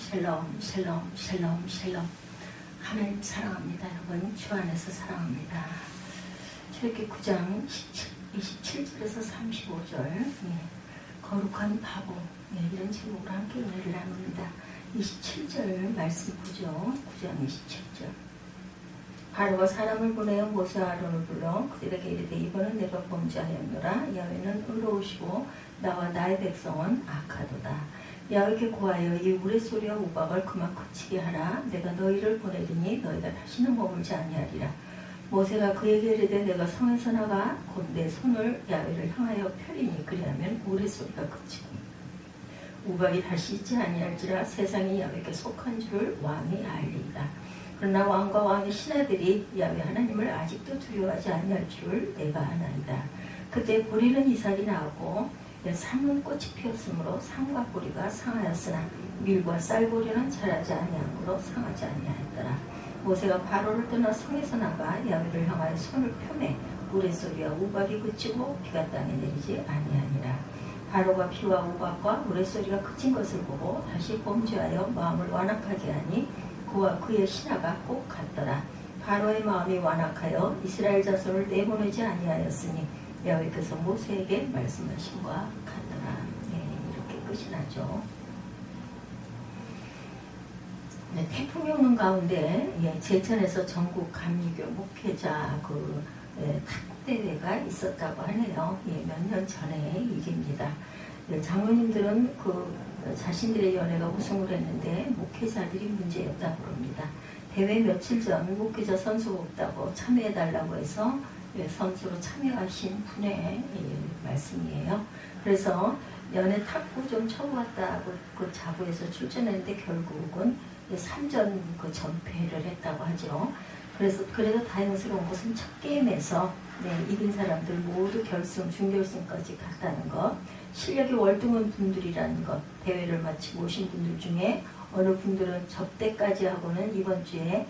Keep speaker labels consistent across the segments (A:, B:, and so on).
A: 샬롬, 샬롬, 샬롬, 샬롬. 하나님 사랑합니다. 여러분, 주 안에서 사랑합니다. 출애굽기 9장 27절에서 35절, 거룩한 바보, 이런 제목으로 함께 은혜를 나눕니다. 27절 말씀 보죠. 9장 27절. 바로가 사람을 보내어 모세와 아론을 불러 그들에게 이르되 이번은 내가 범죄하였노라. 야훼는 의로우시고 나와 나의 백성은 악하도다. 야훼께 고하여 이 우레소리와 우박을 그만 그치게 하라. 내가 너희를 보내리니 너희가 다시는 머물지 아니하리라. 모세가 그에게 이르되 내가 성에서 나가 곧 내 손을 야훼를 향하여 펴리니 그리하면 우레소리가 그치고 우박이 다시 있지 아니할지라. 세상이 야훼께 속한 줄을 왕이 알리이다. 그러나 왕과 왕의 신하들이 야훼 하나님을 아직도 두려워하지 아니할 줄을 내가 아나이다. 그때 보리는 이삭이 나오고 삶은 꽃이 피었으므로 삶과 보리가 상하였으나 밀과 쌀보리는 자라지 아니하므로 상하지 아니하였더라. 모세가 바로를 떠나 성에서 나가 야훼를 향하여 손을 펴매 우레소리와 우박이 그치고 비가 땅에 내리지 아니하니라. 바로가 비와 우박과 우레소리가 그친 것을 보고 다시 범죄하여 마음을 완악하게 하니 그와 그의 신하가 꼭 같더라. 바로의 마음이 완악하여 이스라엘 자손을 내보내지 아니하였으니 야훼께서 모세에게 말씀하신 것과 같더라. 이렇게 끝이 나죠. 태풍이 오는 가운데 제천에서 전국 감리교 목회자 탁구대회가 있었다고 하네요. 몇 년 전의 일입니다. 장로님들은 자신들의 연회가 우승을 했는데 목회자들이 문제였다고 합니다. 대회 며칠 전 목회자 선수가 없다고 참여해달라고 해서 선수로 참여하신 분의 말씀이에요. 그래서 연애 탁구 좀 쳐보았다고 자부해서 출전했는데 결국은 3전 전패를 했다고 하죠. 그래서 다행스러운 것은 첫 게임에서 이긴 사람들 모두 결승, 준결승까지 갔다는 것. 실력이 월등한 분들이라는 것. 대회를 마치고 오신 분들 중에 어느 분들은 접대까지 하고는 이번 주에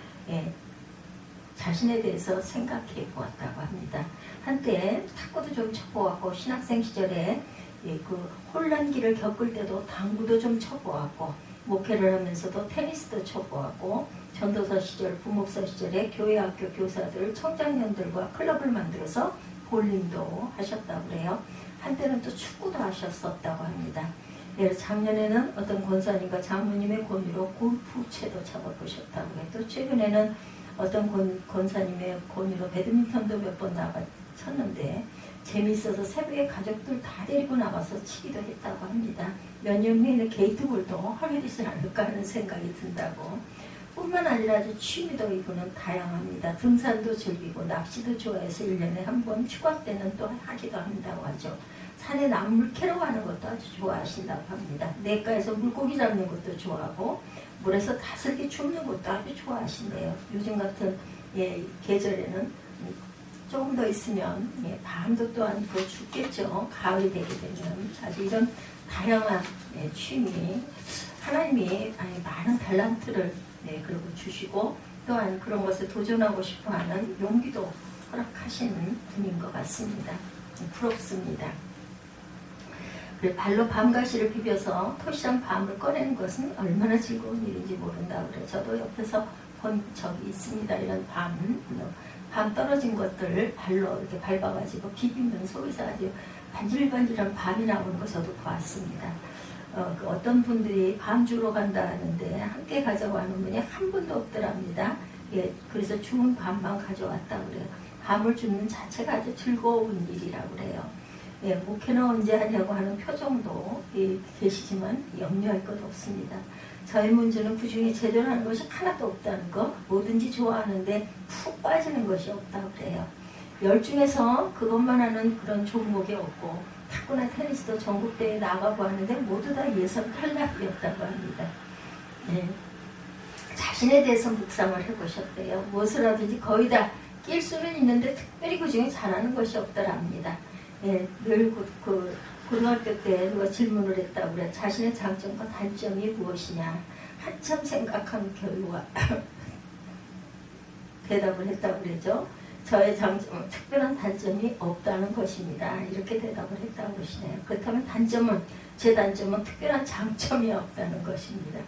A: 자신에 대해서 생각해 보았다고 합니다. 한때 탁구도 좀 쳐보았고 신학생 시절에 혼란기를 겪을 때도 당구도 좀 쳐보았고 목회를 하면서도 테니스도 쳐보았고 전도사 시절, 부목사 시절에 교회 학교 교사들, 청장년들과 클럽을 만들어서 볼링도 하셨다고 그래요. 한때는 또 축구도 하셨었다고 합니다. 작년에는 어떤 권사님과 장모님의 권유로 골프채도 잡아보셨다고 해요. 또 최근에는 어떤 권사님의 권유로 배드민턴도 몇 번 쳤는데 재미있어서 새벽에 가족들 다 데리고 나가서 치기도 했다고 합니다. 몇 년 후에는 게이트볼도 하게 되지 않을까 하는 생각이 든다고. 뿐만 아니라 아주 취미도 이분은 다양합니다. 등산도 즐기고 낚시도 좋아해서 1년에 한 번 휴가 때는 또 하기도 한다고 하죠. 산에 나물 캐러 가는 것도 아주 좋아하신다고 합니다. 냇가에서 물고기 잡는 것도 좋아하고 물에서 다슬기 줍는 것도 아주 좋아하신대요. 요즘 같은 계절에는 조금 더 있으면 밤도 또한 더 춥겠죠. 가을이 되게 되면. 아주 이런 다양한 취미, 하나님이 많은 달란트를 그리고 주시고 또한 그런 것에 도전하고 싶어하는 용기도 허락하시는 분인 것 같습니다. 부럽습니다. 발로 밤가시를 비벼서 토시한 밤을 꺼내는 것은 얼마나 즐거운 일인지 모른다 그래. 저도 옆에서 본 적이 있습니다. 이런 밤 떨어진 것들 발로 이렇게 밟아가지고 비비면 속에서 아주 반질반질한 밤이 나오는 거 저도 보았습니다. 어떤 분들이 밤 주러 간다 하는데 함께 가져가는 분이 한 분도 없더랍니다. 그래서 주문 밤만 가져왔다 그래요. 밤을 줍는 자체가 아주 즐거운 일이라고 그래요. 목회는 언제 하냐고 하는 표정도 계시지만 염려할 것 없습니다. 저희 문제는 그 중에 제대로 하는 것이 하나도 없다는 거, 뭐든지 좋아하는데 푹 빠지는 것이 없다고 그래요. 10 중에서 그것만 하는 그런 종목이 없고 탁구나 테니스도 전국대회에 나가고 하는데 모두 다 예선 탈락이었다고 합니다. 자신에 대해서 묵상을 해보셨대요. 무엇을 하든지 거의 다 낄 수는 있는데 특별히 그 중에 잘하는 것이 없더랍니다. 늘 고등학교 때 누가 질문을 했다고 그래. 자신의 장점과 단점이 무엇이냐. 한참 생각한 결과 대답을 했다고 그러죠. 저의 장점은 특별한 단점이 없다는 것입니다. 이렇게 대답을 했다고 그러시네요. 그렇다면 제 단점은 특별한 장점이 없다는 것입니다.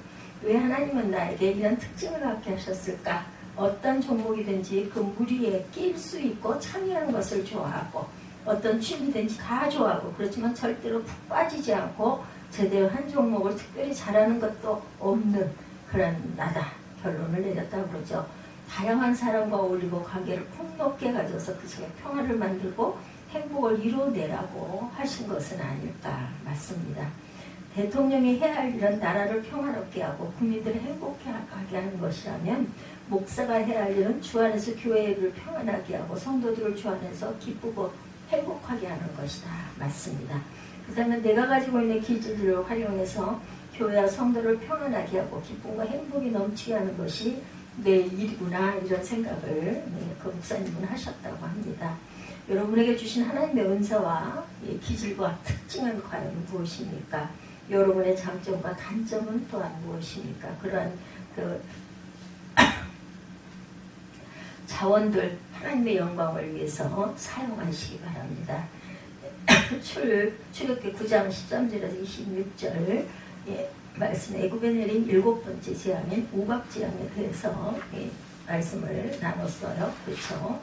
A: 왜 하나님은 나에게 이런 특징을 갖게 하셨을까? 어떤 종목이든지 그 무리에 낄 수 있고 참여하는 것을 좋아하고 어떤 취미든지 다 좋아하고 그렇지만 절대로 푹 빠지지 않고 제대로 한 종목을 특별히 잘하는 것도 없는 그런 나다. 결론을 내렸다고 그러죠. 다양한 사람과 어울리고 관계를 폭넓게 가져서 그 속에 평화를 만들고 행복을 이루어내라고 하신 것은 아닐까. 맞습니다. 대통령이 해야 할 일은 나라를 평화롭게 하고 국민들을 행복하게 하는 것이라면 목사가 해야 할 일은 주 안에서 교회를 평안하게 하고 성도들을 주 안에서 기쁘고 행복하게 하는 것이다. 맞습니다. 그 다음에 내가 가지고 있는 기질들을 활용해서 교회와 성도를 평안하게 하고 기쁨과 행복이 넘치게 하는 것이 내 일이구나 이런 생각을 그 목사님은 하셨다고 합니다. 여러분에게 주신 하나님의 은사와 기질과 특징은 과연 무엇입니까? 여러분의 장점과 단점은 또한 무엇입니까? 그러한 그 자원들 하나님의 영광을 위해서 사용하시기 바랍니다. 출애굽기 9장 13절에서 26절 말씀 애굽에 내린 7번째 재앙인 우박재앙에 대해서 말씀을 나눴어요. 그렇죠?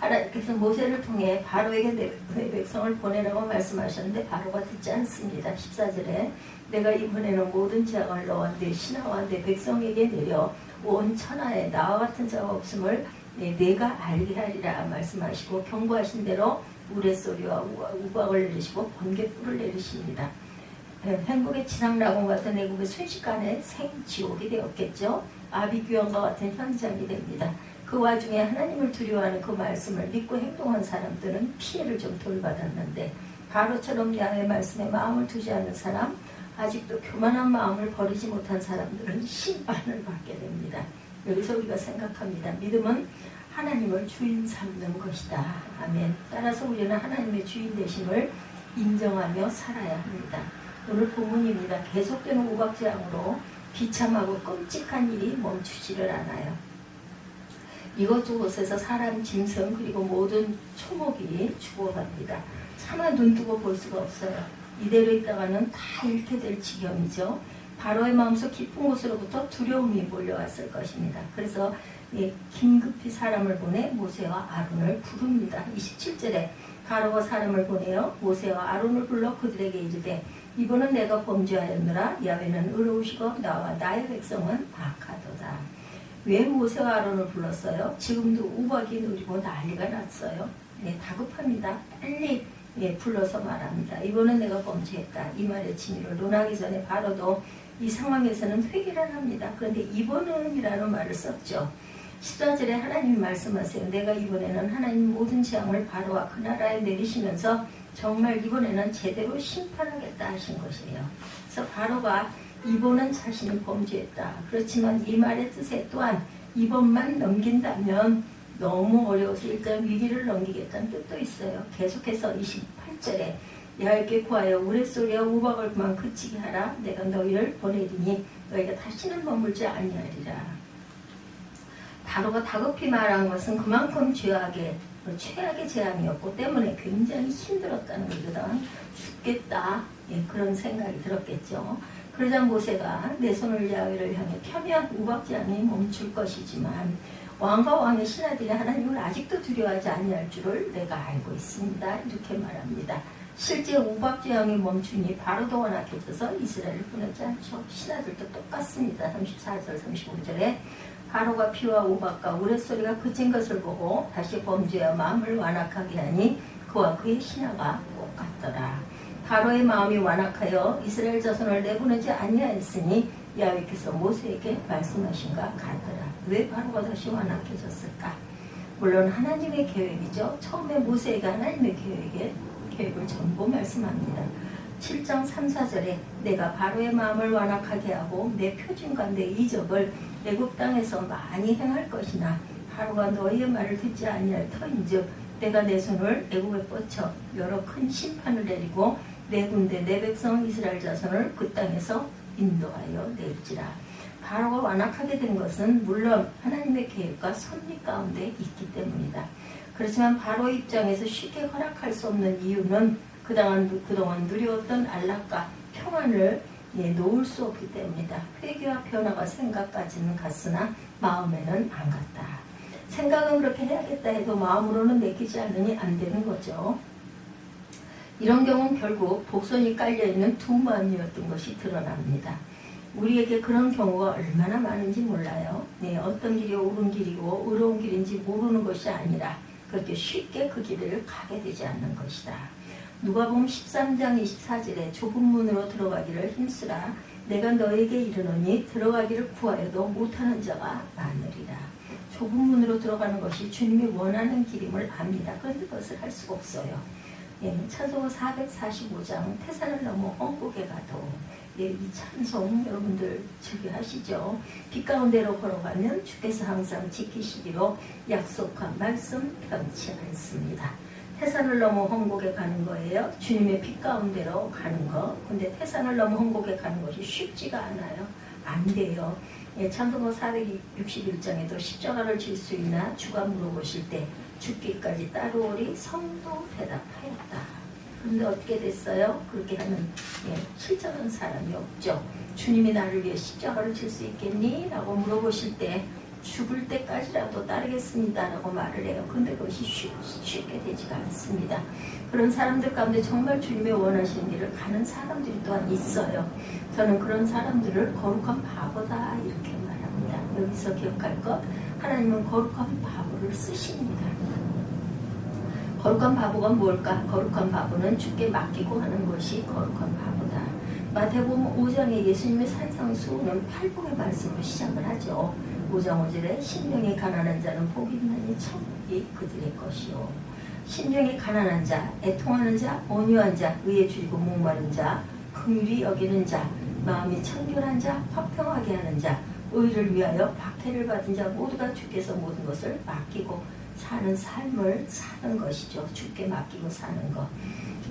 A: 하나님께서 모세를 통해 바로에게 내 백성을 보내라고 말씀하셨는데 바로가 듣지 않습니다. 14절에 내가 이번에는 모든 재앙을 너와 내 신하와 내 백성에게 내려 온 천하에 나와 같은 자가 없음을 내가 알게 하리라 말씀하시고 경고하신 대로 우레소리와 우박을 내리시고 번개불을 내리십니다. 행복의 지상낙원 같은 애국의 순식간에 생지옥이 되었겠죠. 아비규환과 같은 현장이 됩니다. 그 와중에 하나님을 두려워하는 그 말씀을 믿고 행동한 사람들은 피해를 좀 덜 받았는데 바로처럼 야훼 말씀에 마음을 두지 않는 사람, 아직도 교만한 마음을 버리지 못한 사람들은 심판을 받게 됩니다. 여기서 우리가 생각합니다. 믿음은 하나님을 주인 삼는 것이다. 아멘. 따라서 우리는 하나님의 주인 되심을 인정하며 살아야 합니다. 오늘 본문입니다. 계속되는 우박재앙으로 비참하고 끔찍한 일이 멈추지를 않아요. 이곳저곳에서 사람, 짐승 그리고 모든 초목이 죽어갑니다. 차마 눈 뜨고 볼 수가 없어요. 이대로 있다가는 다 잃게 될 지경이죠. 바로의 마음속 깊은 곳으로부터 두려움이 몰려왔을 것입니다. 그래서 긴급히 사람을 보내 모세와 아론을 부릅니다. 27절에 바로가 사람을 보내어 모세와 아론을 불러 그들에게 이르되 이번은 내가 범죄하였노라. 야훼는 의로우시고 나와 나의 백성은 악하도다. 왜 모세와 아론을 불렀어요? 지금도 우박이 누리고 난리가 났어요. 다급합니다. 빨리 불러서 말합니다. 이번은 내가 범죄했다. 이 말의 진위를 논하기 전에 바로도 이 상황에서는 회개를 합니다. 그런데 이번은 이라는 말을 썼죠. 14절에 하나님이 말씀하세요. 내가 이번에는 하나님 모든 재앙을 바로와 그 나라에 내리시면서 정말 이번에는 제대로 심판하겠다 하신 것이에요. 그래서 바로가 이번은 자신이 범죄했다. 그렇지만 이 말의 뜻에 또한 이번만 넘긴다면 너무 어려워서 일단 위기를 넘기겠다는 뜻도 있어요. 계속해서 28절에 얇게 구하여 우레소리와 우박을 그만 그치게 하라. 내가 너희를 보내리니 너희가 다시는 머물지 아니하리라. 바로가 다급히 말한 것은 그만큼 최악의 재앙이었고 때문에 굉장히 힘들었다는 거거든. 죽겠다. 그런 생각이 들었겠죠. 그러자 모세가 내 손을 야훼를 향해 펴면 우박재앙이 멈출 것이지만 왕과 왕의 신하들이 하나님을 아직도 두려워하지 아니할 줄을 내가 알고 있습니다. 이렇게 말합니다. 실제 우박재앙이 멈추니 바로도 완악해져서 이스라엘을 보내지 않죠. 신하들도 똑같습니다. 34절 35절에 바로가 피와 우박과 우레소리가 그친 것을 보고 다시 범죄와 마음을 완악하게 하니 그와 그의 신하가 똑같더라. 바로의 마음이 완악하여 이스라엘 자손을 내보내지 아니하였으니 야훼께서 모세에게 말씀하신 것 같더라. 왜 바로가 다시 완악해졌을까? 물론 하나님의 계획이죠. 처음에 모세에게 하나님의 계획을 전부 말씀합니다. 7장 3, 4절에 내가 바로의 마음을 완악하게 하고 내 표징과 내 이적을 애굽 땅에서 많이 행할 것이나 바로가 너희의 말을 듣지 아니할 터인즉 내가 내 손을 애굽에 뻗쳐 여러 큰 심판을 내리고 내 군대 내 백성 이스라엘 자손을 그 땅에서 인도하여 낼지라. 바로가 완악하게 된 것은 물론 하나님의 계획과 섭리 가운데 있기 때문이다. 그렇지만 바로 입장에서 쉽게 허락할 수 없는 이유는 그동안 누려왔던 안락과 평안을 예, 놓을 수 없기 때문이다. 회개와 변화가 생각까지는 갔으나 마음에는 안 갔다. 생각은 그렇게 해야겠다 해도 마음으로는 내키지 않으니 안 되는 거죠. 이런 경우는 결국 복선이 깔려있는 두 마음이었던 것이 드러납니다. 우리에게 그런 경우가 얼마나 많은지 몰라요. 네, 어떤 길이 옳은 길이고 의로운 길인지 모르는 것이 아니라 그렇게 쉽게 그 길을 가게 되지 않는 것이다. 누가복음 13장 24절에 좁은 문으로 들어가기를 힘쓰라. 내가 너에게 이르노니 들어가기를 구하여도 못하는 자가 많으리라. 좁은 문으로 들어가는 것이 주님이 원하는 길임을 압니다. 그런데 그것을 할 수가 없어요. 예, 찬송가 445장 태산을 넘어 험곡에 가도 예, 이 찬송 여러분들 즐겨하시죠. 빛 가운데로 걸어가면 주께서 항상 지키시기로 약속한 말씀 변치 않습니다. 태산을 넘어 험곡에 가는 거예요. 주님의 빛 가운데로 가는 거. 근데 태산을 넘어 험곡에 가는 것이 쉽지가 않아요. 안 돼요. 예, 찬송가 461장에도 십자가를 질 수 있나 주가 물어보실 때 죽기까지 따르오리 성도 대답하였다. 그런데 어떻게 됐어요? 그렇게 하는 실전한 사람이 없죠. 주님이 나를 위해 십자가를 질 수 있겠니? 라고 물어보실 때 죽을 때까지라도 따르겠습니다 라고 말을 해요. 근데 그것이 쉽게 되지가 않습니다. 그런 사람들 가운데 정말 주님의 원하시는 길을 가는 사람들이 또한 있어요. 저는 그런 사람들을 거룩한 바보다 이렇게 말합니다. 여기서 기억할 것, 하나님은 거룩한 바보를 쓰십니다. 거룩한 바보가 뭘까? 거룩한 바보는 주께 맡기고 하는 것이 거룩한 바보다. 마태복음 5장에 예수님의 산상수훈은 팔복의 말씀으로 시작을 하죠. 5장 5절에 심령이 가난한 자는 복이 있나니 천국이 그들의 것이요. 심령이 가난한 자, 애통하는 자, 온유한 자, 의에 줄이고 목마른 자, 긍휼히 여기는 자, 마음이 청결한 자, 화평하게 하는 자, 의를 위하여 박해를 받은 자 모두가 주께서 모든 것을 맡기고 사는 삶을 사는 것이죠. 주께 맡기고 사는 것.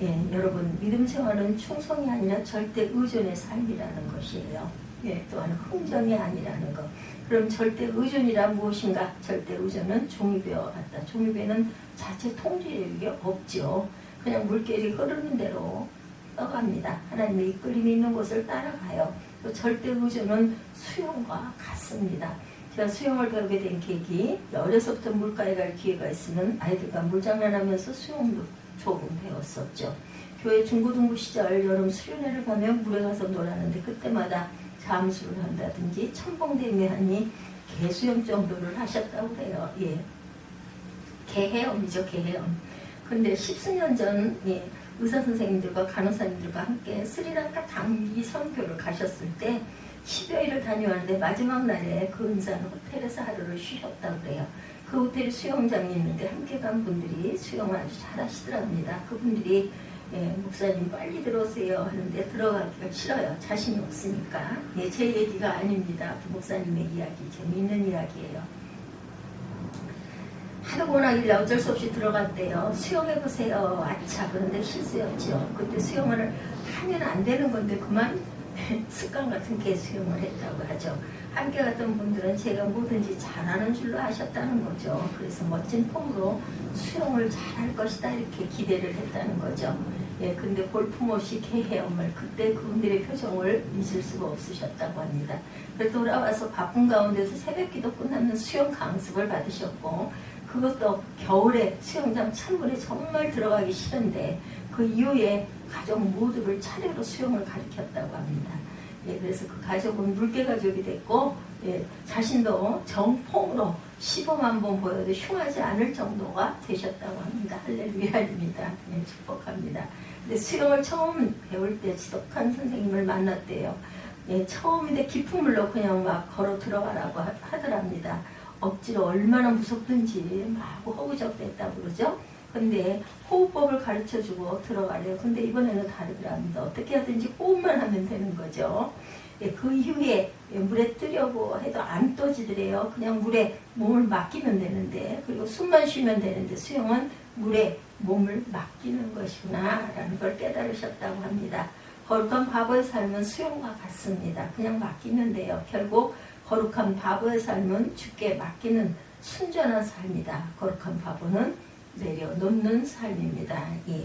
A: 예, 여러분 믿음 생활은 충성이 아니라 절대 의존의 삶이라는 것이에요. 예, 또한 흥정이 아니라는 것. 그럼 절대 의존이란 무엇인가? 절대 의존은 종이배와 같다. 종이배는 자체 통제력이 없죠. 그냥 물결이 흐르는 대로 떠갑니다. 하나님의 이끌림이 있는 곳을 따라가요. 또 절대 의존은 수영과 같습니다. 제가 수영을 배우게 된 계기, 어려서부터 물가에 갈 기회가 있으면 아이들과 물장난하면서 수영도 조금 배웠었죠. 교회 중고등부 시절 여름 수련회를 가면 물에 가서 놀았는데 그때마다 잠수를 한다든지 첨벙대미하니 개수영 정도를 하셨다고 해요. 예, 개헤엄이죠, 개헤엄. 근데 10수년 전 의사 선생님들과 간호사님들과 함께 스리랑카 단기 선교를 가셨을 때 10여일을 다녀왔는데 마지막 날에 그 은사는 호텔에서 하루를 쉬셨다고 그래요. 그 호텔에 수영장이 있는데 함께 간 분들이 수영을 아주 잘하시더랍니다. 그분들이 목사님 빨리 들어오세요 하는데 들어가기가 싫어요. 자신이 없으니까. 제 얘기가 아닙니다. 그 목사님의 이야기, 재미있는 이야기예요. 하도 원하길래 어쩔 수 없이 들어갔대요. 수영해보세요. 아차. 그런데 실수였죠. 그때 수영을 하면 안 되는 건데 그만 습관 같은 개 수영을 했다고 하죠. 함께 갔던 분들은 제가 뭐든지 잘하는 줄로 아셨다는 거죠. 그래서 멋진 폼으로 수영을 잘할 것이다 이렇게 기대를 했다는 거죠. 예, 근데 볼품없이 개헤엄을 그때 그분들의 표정을 잊을 수가 없으셨다고 합니다. 그래서 돌아와서 바쁜 가운데서 새벽기도 끝나는 수영 강습을 받으셨고 그것도 겨울에 수영장 찬물에 정말 들어가기 싫은데 그 이후에 가족 모두를 차례로 수영을 가르쳤다고 합니다. 예, 그래서 그 가족은 물개 가족이 됐고 자신도 정폼으로 시범 한번 보여도 흉하지 않을 정도가 되셨다고 합니다. 할렐루야입니다. 축복합니다. 근데 수영을 처음 배울 때 지독한 선생님을 만났대요. 처음인데 깊은 물로 그냥 막 걸어 들어가라고 하더랍니다. 억지로 얼마나 무섭든지 막 허우적댔다고 그러죠. 근데 호흡법을 가르쳐주고 들어가래요. 근데 이번에는 다르더랍니다. 어떻게 하든지 호흡만 하면 되는 거죠. 그 이후에 물에 뜨려고 해도 안 떠지더래요. 그냥 물에 몸을 맡기면 되는데 그리고 숨만 쉬면 되는데 수영은 물에 몸을 맡기는 것이구나 라는 걸 깨달으셨다고 합니다. 거룩한 바보의 삶은 수영과 같습니다. 그냥 맡기면 돼요. 결국 거룩한 바보의 삶은 주께 맡기는 순전한 삶이다. 거룩한 바보는 내려놓는 삶입니다. 예,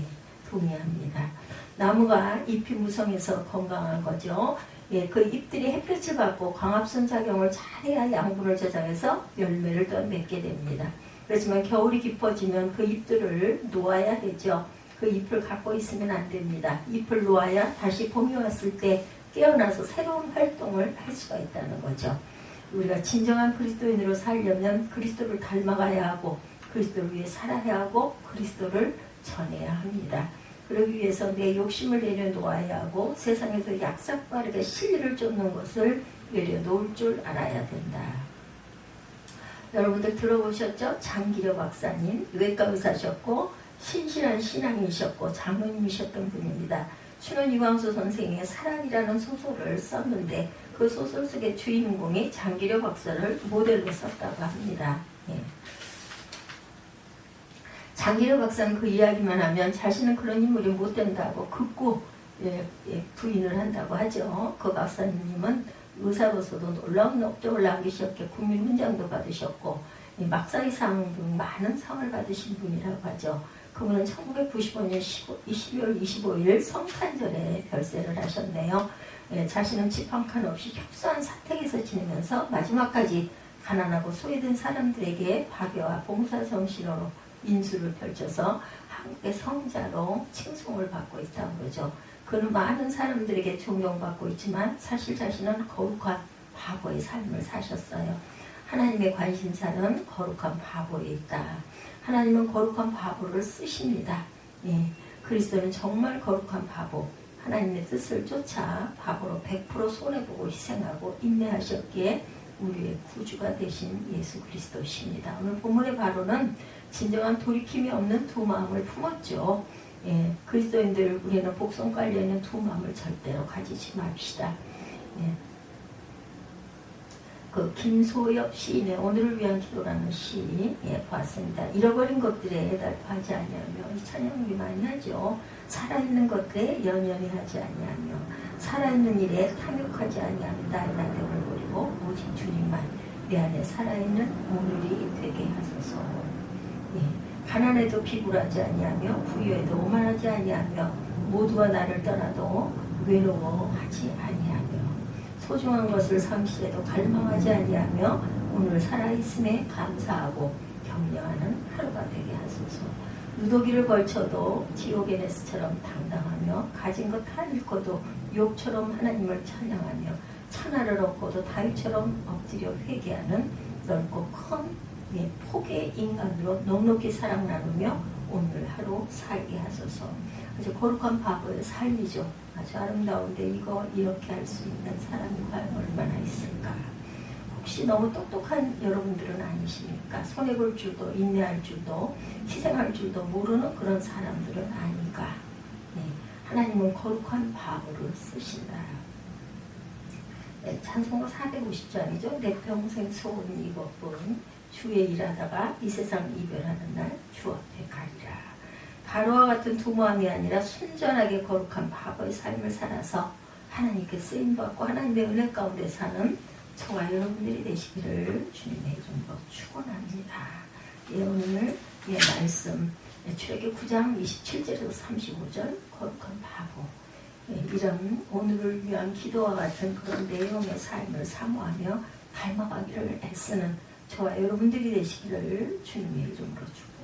A: 동의합니다. 나무가 잎이 무성해서 건강한 거죠. 예, 그 잎들이 햇볕을 받고 광합성 작용을 잘해야 양분을 저장해서 열매를 더 맺게 됩니다. 그렇지만 겨울이 깊어지면 그 잎들을 놓아야 되죠. 그 잎을 갖고 있으면 안 됩니다. 잎을 놓아야 다시 봄이 왔을 때 깨어나서 새로운 활동을 할 수가 있다는 거죠. 우리가 진정한 그리스도인으로 살려면 그리스도를 닮아가야 하고 그리스도를 위해 살아야 하고 그리스도를 전해야 합니다. 그러기 위해서 내 욕심을 내려놓아야 하고 세상에서 약삭빠르게 실리를 쫓는 것을 내려놓을 줄 알아야 된다. 여러분들 들어보셨죠? 장기려 박사님, 외과 의사셨고 신실한 신앙이셨고 장로님이셨던 분입니다. 춘원 유광수 선생의 사랑이라는 소설을 썼는데 그 소설 속의 주인공이 장기려 박사를 모델로 썼다고 합니다. 예. 장기려 박사는 그 이야기만 하면 자신은 그런 인물이 못 된다고 극구 부인을 한다고 하죠. 그 박사님은 의사로서도 놀라운 업적을 남기셨기에 국민훈장도 받으셨고 막사이상 등 많은 상을 받으신 분이라고 하죠. 그분은 1995년 12월 25일 성탄절에 별세를 하셨네요. 자신은 집 한 칸 없이 협소한 사택에서 지내면서 마지막까지 가난하고 소외된 사람들에게 밥여와 봉사정신으로 인수를 펼쳐서 한국의 성자로 칭송을 받고 있다고 그러죠. 그는 많은 사람들에게 존경받고 있지만 사실 자신은 거룩한 바보의 삶을 사셨어요. 하나님의 관심사는 거룩한 바보에 있다. 하나님은 거룩한 바보를 쓰십니다. 예, 그리스도는 정말 거룩한 바보, 하나님의 뜻을 쫓아 바보로 100% 손해보고 희생하고 인내하셨기에 우리의 구주가 되신 예수 그리스도십니다. 오늘 본문의 바로는 진정한 돌이킴이 없는 두 마음을 품었죠. 예, 그리스도인들 우리는 복성 깔려있는 두 마음을 절대로 가지지 맙시다. 예. 그 김소엽 시인의 오늘을 위한 기도라는 시 보았습니다. 잃어버린 것들에 애달파하지 아니하며 이 찬양 우리 많이 하죠. 살아있는 것들에 연연히 하지 아니하며 살아있는 일에 탐욕하지 아니하며 나의 나됨을 버리고 오직 주님만 내 안에 살아있는 오늘이 되게 하소서. 예. 가난해도 비굴하지 아니하며 부유해도 오만하지 아니하며 모두가 나를 떠나도 외로워하지 아니하며 소중한 것을 상실해도 갈망하지 아니하며 오늘 살아있음에 감사하고 격려하는 하루가 되게 하소서. 누더기를 걸쳐도 디오게네스처럼 당당하며 가진 것 다 잃고도 욥처럼 하나님을 찬양하며 천하를 얻고도 다윗처럼 엎드려 회개하는 넓고 큰 폭의 인간으로 넉넉히 사랑 나누며 오늘 하루 살게 하소서. 아주 거룩한 바보의 삶이죠. 아주 아름다운데 이거 이렇게 할 수 있는 사람이 과연 얼마나 있을까. 혹시 너무 똑똑한 여러분들은 아니십니까? 손해볼 줄도 인내할 줄도 희생할 줄도 모르는 그런 사람들은 아닌가. 네, 하나님은 거룩한 바보를 쓰신다. 네, 찬송가 450장이죠. 내 평생 소원 이것뿐 주에 일하다가 이 세상 이별하는 날 주 앞에 가리라. 바로와 같은 두 마음이 아니라 순전하게 거룩한 바보의 삶을 살아서 하나님께 쓰임받고 하나님의 은혜 가운데 사는 저와 여러분들이 되시기를 주님의 이름으로 축원합니다. 예, 오늘 말씀 출애굽기 9장 27절에서 35절 거룩한 바보, 이런 오늘을 위한 기도와 같은 그런 내용의 삶을 사모하며 닮아가기를 애쓰는 저와 여러분들이 되시기를 주님의 이름으로 축원합니다.